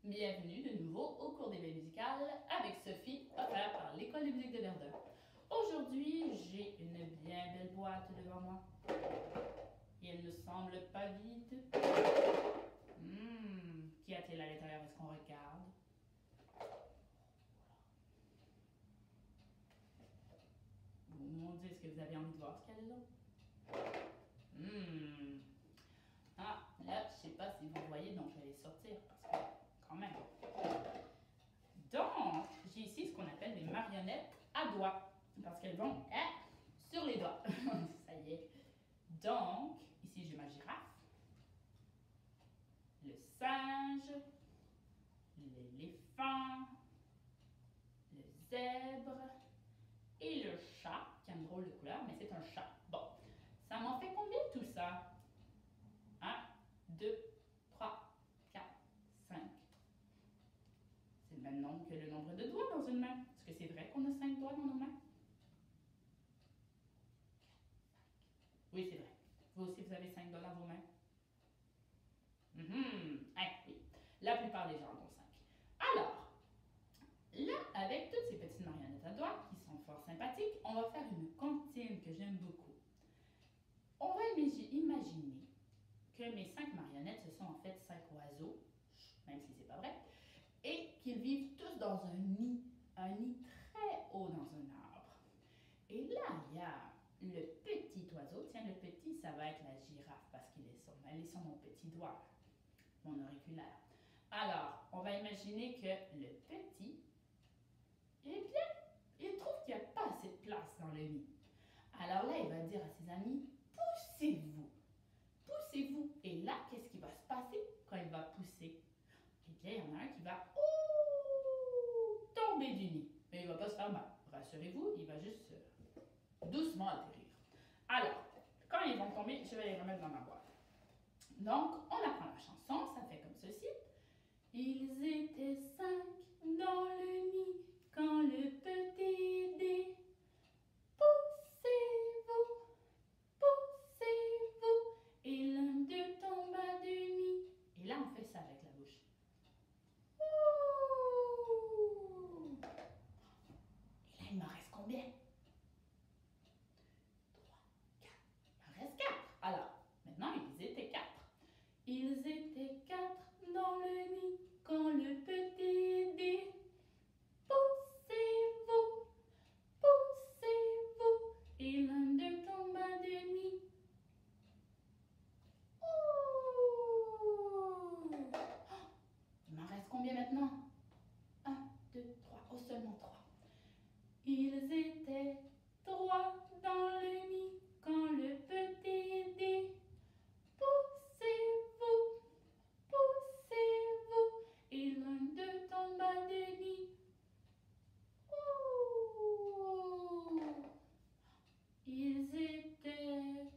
Bienvenue de nouveau au cours des baies musicales avec Sophie, offert par l'École de musique de Verdun. Aujourd'hui, j'ai une bien belle boîte devant moi. Et elle ne semble pas vide. Qu'y a-t-il à l'intérieur? Est-ce qu'on regarde? Mon Dieu, est-ce que vous avez envie de voir ce qu'il y a dedans? Ah, là, je sais pas si vous voyez, donc je vais les sortir parce que, quand même. Donc, j'ai ici ce qu'on appelle des marionnettes à doigts parce qu'elles vont sur les doigts. Ça y est. Donc, ici, j'ai ma girafe, le singe, l'éléphant, le zèbre et le chat, qui a une drôle de couleur, mais c'est un chat. Bon, ça m'en fait combien tout ça? 1, 2, 3, 4, 5. C'est le même nombre que le nombre de doigts dans une main. Est-ce que c'est vrai qu'on a 5 doigts dans nos mains? Oui, c'est vrai. Vous aussi, vous avez 5 doigts dans vos mains? Oui. La plupart des gens en ont 5. Alors, là, avec toutes ces petites marionnettes à doigts qui sont fort sympathiques, on va faire une comptine que j'aime beaucoup. On va imaginer que mes 5 marionnettes, ce sont en fait 5 oiseaux, même si c'est pas vrai, et qu'ils vivent tous dans un nid très haut dans un arbre. Et là, il y a le petit oiseau. Tiens, le petit, ça va être la girafe parce qu'elle est sur mon petit doigt, mon auriculaire. Alors, on va imaginer que le petit, eh bien, il trouve qu'il n'y a pas assez de place dans le nid. Alors là, il va dire à ses amis, poussez-vous, poussez-vous. Et là, qu'est-ce qui va se passer quand il va pousser? Eh bien, il y en a un qui va tomber du nid. Mais il ne va pas se faire mal. Rassurez-vous, il va juste doucement atterrir. Alors, quand ils vont tomber, je vais les remettre dans ma boîte. Donc, on apprend la chanson, ça fait comme ceci. Ils étaient 5 dans le nid quand le petit dit poussez-vous, poussez-vous. Et l'un d'eux tomba du nid. Et là, on fait ça avec la bouche. Ouh. Et là, il m'en reste combien? 3, 4. Il en reste 4. Alors, maintenant, ils étaient 4. Ils étaient 4 dans le nid quand le petit dit poussez-vous, poussez-vous. Et l'un d'eux tomba du nid. Ouh. Il m'en reste combien maintenant? 1, 2, 3. Oh, seulement 3. Ils étaient 3 dans le nid quand le petit dit poussez-vous, poussez-vous. Et l'un d'eux tomba du nid. Ouh. Ils étaient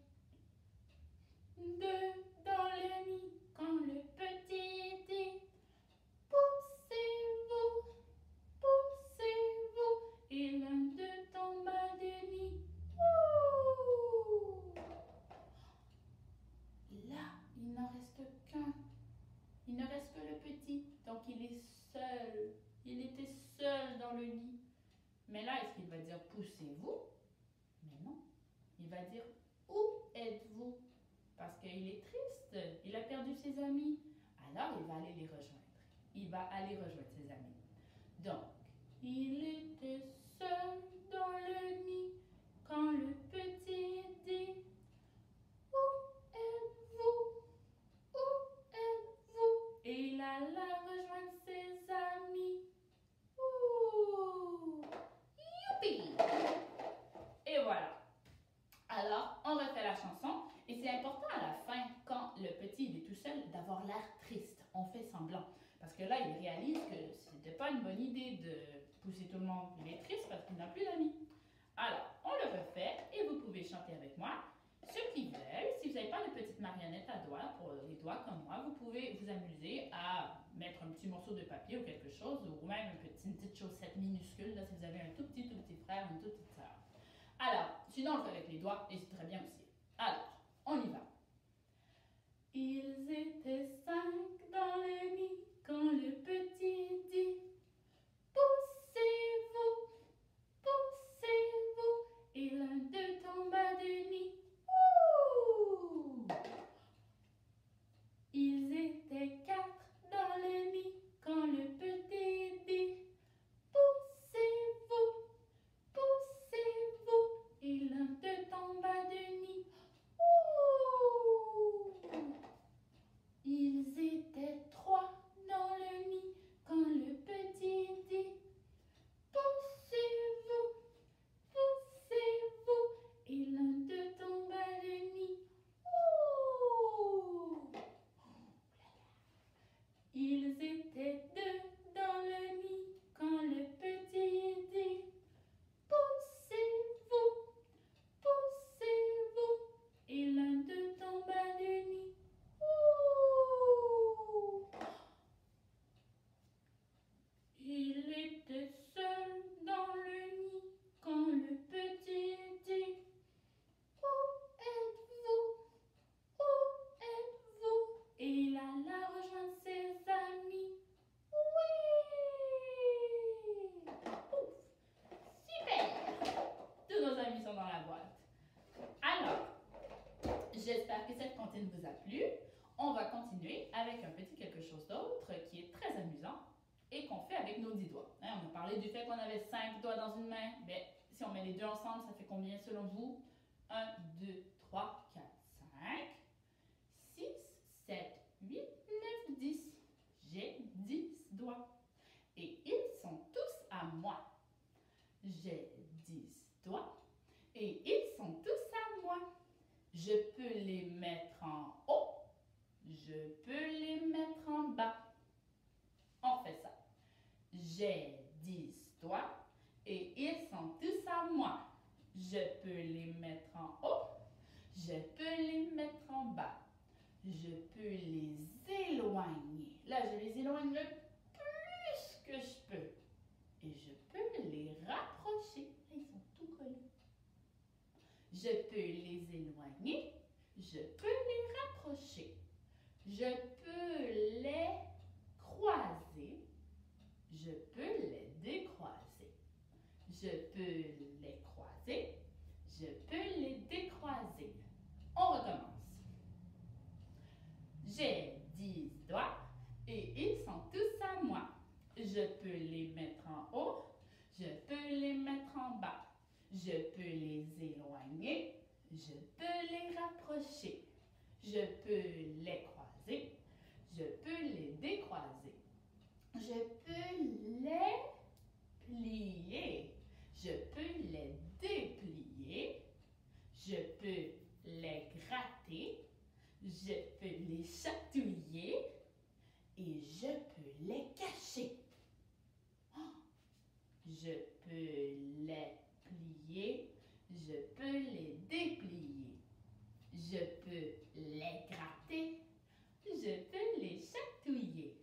2 dans le nid quand le petit dit poussez-vous, poussez-vous. Et l'un d'eux tomba du nid. Ouh. Là, il n'en reste qu'un. Il ne reste que le petit. Donc, il est seul. Il était seul dans le nid. Mais là, est-ce qu'il va dire poussez-vous? Mais non. Il va dire où êtes-vous? Parce qu'il est triste. Il a perdu ses amis. Alors, il va aller les rejoindre. Il va aller rejoindre ses amis. Donc, il était seul dans le nid quand le petit dit où êtes-vous? Où êtes-vous? Et il alla rejoindre ses amis. Ouh! Youpi! Et voilà. Alors, on refait la chanson. Et c'est important à la fin, quand le petit il est tout seul, d'avoir l'air triste. On fait semblant. Parce que là, il réalise que c'était pas une bonne idée de pousser tout le monde. Il est triste parce qu'il n'a plus d'amis. Alors, on le refait et vous pouvez chanter avec moi. Ceux qui veulent, si vous n'avez pas de petite marionnette à doigts, pour les doigts comme moi, vous pouvez vous amuser à mettre un petit morceau de papier ou quelque chose, ou même une petite chaussette minuscule, là, si vous avez un tout petit frère, une toute petite sœur. Alors, sinon on le fait avec les doigts et c'est très bien aussi. Alors, on y va. Ils étaient 5 dans le nid quand le petit Ils étaient deux dans le nid quand le petit dit poussez-vous, poussez-vous. Et l'un d'eux tomba du nid. Ouh! Il était seul dans le nid quand le petit dit où êtes-vous? Où êtes-vous? Et il alla rejoindre ses amis. Oui! Ouf! Super! Tous nos amis sont dans la boîte. Alors, j'espère que cette comptine vous a plu. On va continuer avec un petit quelque chose d'autre qui est très amusant et qu'on fait avec nos 10 doigts. On a parlé du fait qu'on avait 5 doigts dans une main. Mais si on met les deux ensemble, ça fait combien selon vous? 1, 2, 3, 4, 5, 6, 7, 8, 9, 10. J'ai 10 doigts. Et ils sont tous à moi. J'ai 10 doigts. Et ils sont tous à moi. Je peux les mettre en haut. Je peux les mettre en bas. On fait ça. J'ai 10 doigts et ils sont tous à moi. Je peux les mettre en haut. Je peux les mettre en bas. Je peux les éloigner. Là, je les éloigne le plus que je peux. Et je peux les rapprocher. Ils sont tout collés. Je peux les éloigner. Je peux les rapprocher. Je peux les croiser. Je peux les décroiser. Je peux les croiser. Je peux les décroiser. On recommence. J'ai 10 doigts et ils sont tous à moi. Je peux les mettre en haut. Je peux les mettre en bas. Je peux les éloigner. Je peux les rapprocher. Je peux les croiser. Je peux les décroiser. Je peux les plier. Je peux les déplier. Je peux les gratter. Je peux les chatouiller. Et je peux les cacher. Je peux les plier. Je peux les déplier. Je peux les gratter. Je peux les chatouiller.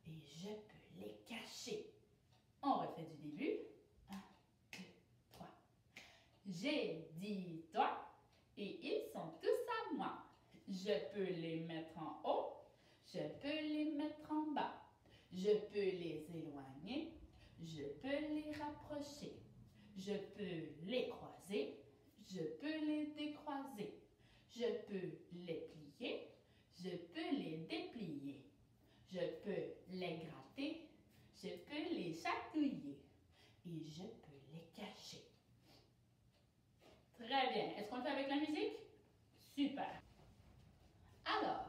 Et je peux les cacher. On refait du début. 1, 2, 3. J'ai 10 doigts et ils sont tous à moi. Je peux les mettre en haut. Je peux les mettre en bas. Je peux les éloigner. Je peux les rapprocher. Je peux les croiser. Je peux les décroiser. Je peux les plier. Je peux les déplier. Je peux les gratter. Je peux les chatouiller. Et je peux les cacher. Très bien. Est-ce qu'on le fait avec la musique? Super. Alors,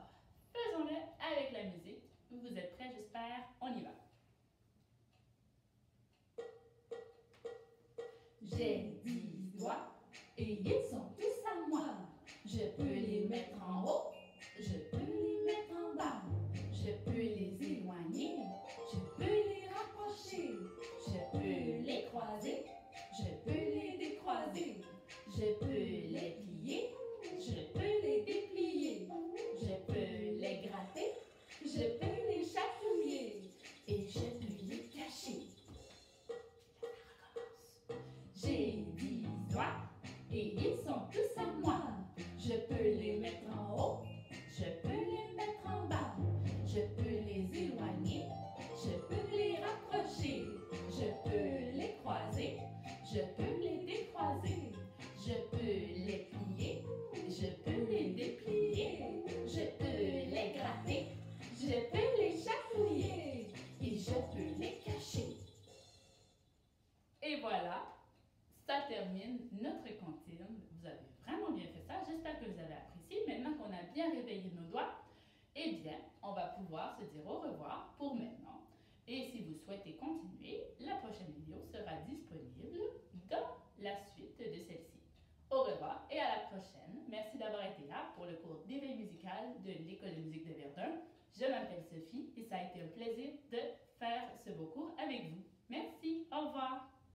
faisons-le avec la musique. Vous êtes prêts, j'espère? On y va. J'ai 10 doigts et ils sont tous à moi. Je peux les mettre en haut. Je peux les mettre en bas. Je peux les éloigner. Je peux les rapprocher. Je peux les croiser. Je peux les décroiser. Je peux les plier. Je peux les déplier. Je peux les gratter. Je peux les chatouiller. Et je peux les cacher. J'ai 10 doigts et ils sont tous à moi. Je peux les mettre en haut. Je peux les mettre en bas. Je peux les éloigner. Je peux les rapprocher. Je peux les croiser. Je peux les décroiser. Je peux les plier. Je peux les déplier. Je peux les gratter. Je peux les chatouiller. Et je peux les cacher. Et voilà, ça termine notre comptine. Vous avez vraiment bien fait ça. J'espère que vous avez apprécié. Maintenant qu'on a bien réveillé nos doigts, eh bien, on va pouvoir se dire au revoir pour maintenant. Et si vous souhaitez continuer, la prochaine vidéo sera disponible dans la suite de celle-ci. Au revoir et à la prochaine. Merci d'avoir été là pour le cours d'éveil musical de l'École de musique de Verdun. Je m'appelle Sophie et ça a été un plaisir de faire ce beau cours avec vous. Merci, au revoir.